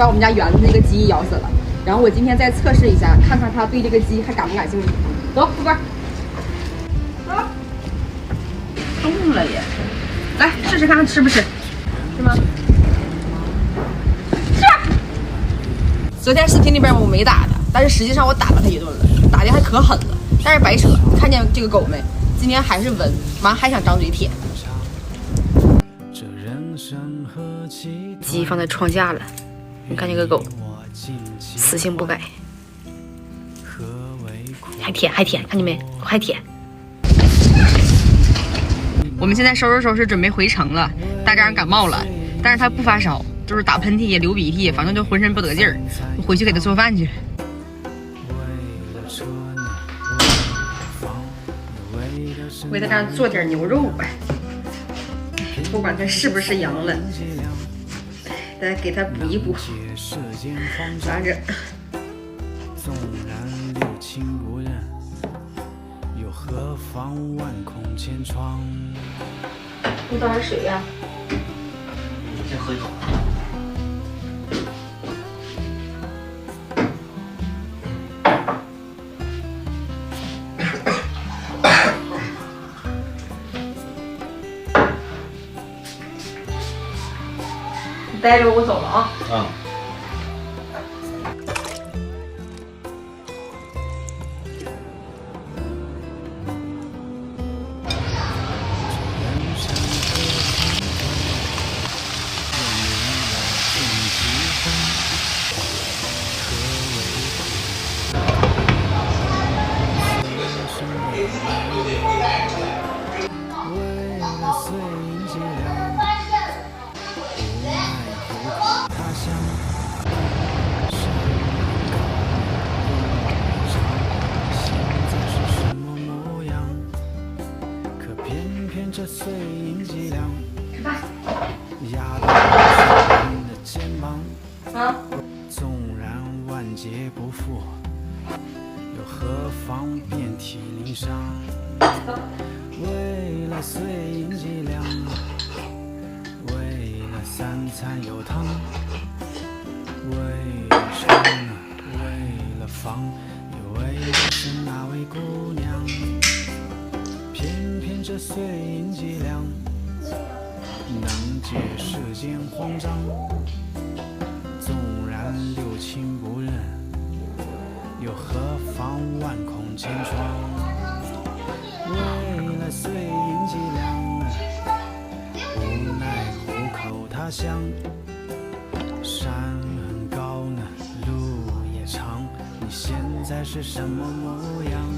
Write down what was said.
把我们家园子那个鸡咬死了。然后我今天再测试一下，看看它对这个鸡还感不感兴趣。走，富贵，走，动了也，来试试看吃不吃，是吗？是。昨天视频里边我没打它，但是实际上我打了它一顿了，打的还可狠了。但是白扯，看见这个狗没？今天还是闻，完还想张嘴舔。鸡放在床下了，你看这个狗，死性不改，还舔，看见没？还舔。我们现在收拾，准备回城了。大张感冒了，但是他不发烧，就是打喷嚏也流鼻涕，反正就浑身不得劲儿。回去给他做饭去。为他这样做点牛肉吧，不管他是不是阳了，再给他补一补。咋整？纵然六亲不认，又何妨万孔千疮。你倒点水呀。先喝一口。待着我走了啊！啊。这碎银几两，压到你的肩膀。啊！纵然万劫不复，又何妨遍体鳞伤？为了碎银几两，为了三餐有汤，为了伤，为了防，又为了是那位姑娘。偏偏这碎银几两，能解世间慌张。纵然六亲不认，又何妨万孔千疮。为了碎银几两，无奈虎口他乡。山很高呢，路也长，你现在是什么模样？